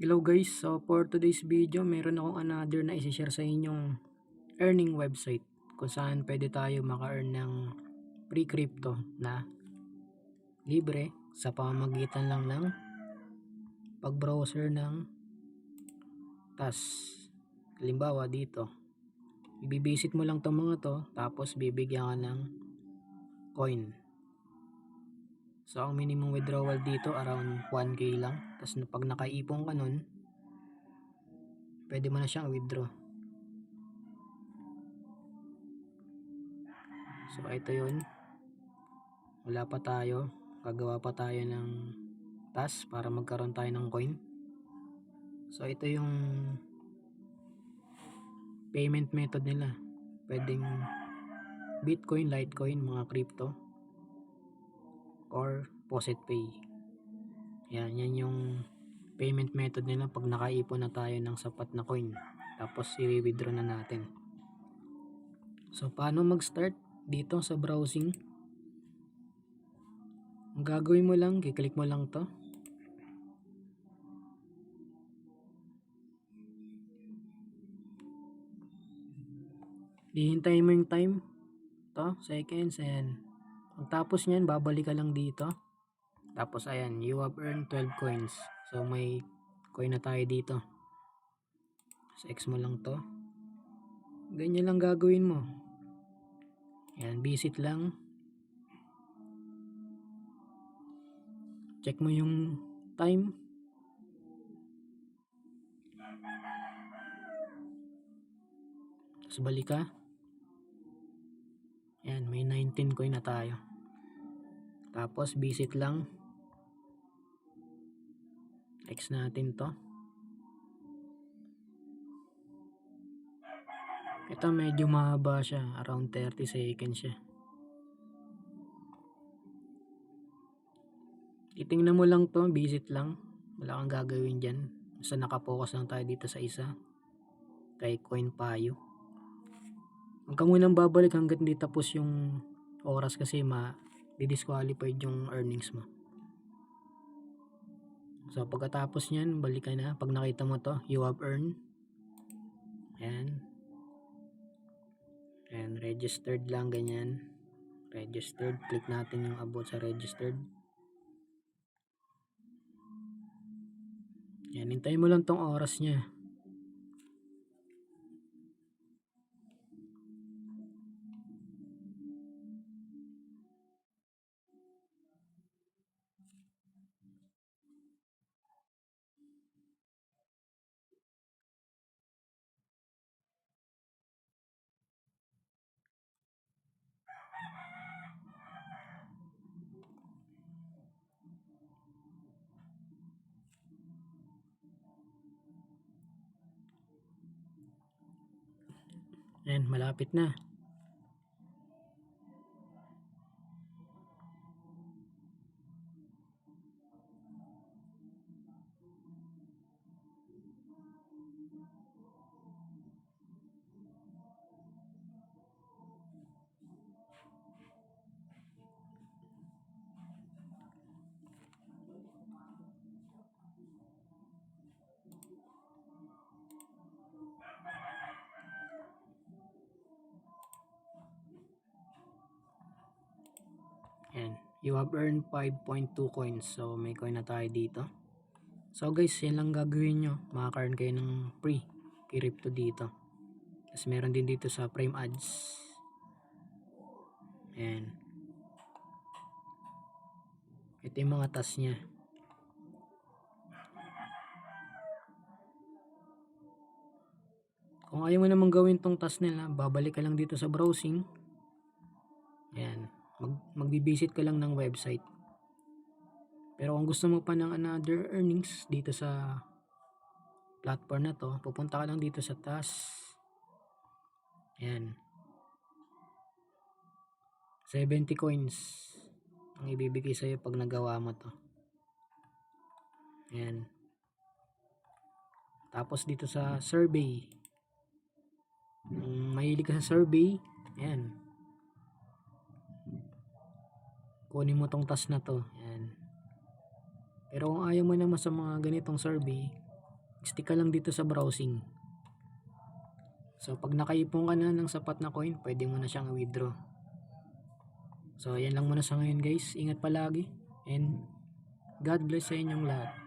Hello guys, so for today's video meron akong another na isi-share sa inyong earning website kung saan pwede tayo maka-earn ng free crypto na libre sa pamamagitan lang ng pag-browser ng TAS. Halimbawa dito, ibibisit mo lang itong mga to tapos bibigyan ka ng coin. So ang minimum withdrawal dito around 1k lang, tapos pag nakaipon ka nun pwede mo na siyang withdraw. So ito yun, wala pa tayo, gagawa pa tayo ng TAS para magkaroon tayo ng coin. So ito yung payment method nila, pwedeng Bitcoin, Litecoin, mga crypto, or Faucet Pay. Yan yung payment method nila pag nakaipon na tayo ng sapat na coin, tapos i-withdraw na natin. So paano mag-start dito sa browsing? Ang gagawin mo lang, i-click mo lang to, hihintayin mo yung time to, seconds, and pagtapos nyan babalik ka lang dito. Tapos ayan, you have earned 12 coins. So may coin na tayo dito. So X mo lang to, ganyan lang gagawin mo. Ayan, visit lang, check mo yung time, tapos balik ka. Ayan, may 19 coin na tayo. Tapos visit lang, X natin to. Ito medyo mahaba siya, around 30 seconds siya. Titingnan mo lang to, visit lang, wala kang gagawin dyan. Basta nakapokus lang tayo dito sa isa, kay Coin Payo. Huwag ka munang babalik hanggat hindi tapos yung oras kasi di-disqualified yung earnings mo. So pagkatapos nyan, balik ka na. Pag nakita mo to, you have earned. Ayan. And registered lang, ganyan. Registered, click natin yung about sa registered. Yan, hintayin mo lang tong oras nya. Yan, malapit na. Yan, you have earned 5.2 coins. So may coin na tayo dito. So guys, yan lang gagawin nyo, makaka-earn kayo ng free crypto dito. Tapos meron din dito sa Prime Ads. Ayan, ito yung mga task nya. Kung ayaw mo naman gawin tong task nila, babalik ka lang dito sa browsing. Ayan, magbibisit ka lang ng website. Pero kung gusto mo pa ng another earnings dito sa platform na to, pupunta ka lang dito sa task. Ayan, 70 coins ang ibibigay sa'yo pag nagawa mo to. Ayan, tapos dito sa survey, kung mahilig ka sa survey, ayan, kunin mo tong task na to. Ayan. Pero kung ayaw mo naman sa mga ganitong survey, stick ka lang dito sa browsing. So pag nakaipon ka na ng sapat na coin, pwede mo na siyang withdraw. So yan lang muna sa ngayon guys, ingat palagi and God bless sa inyong lahat.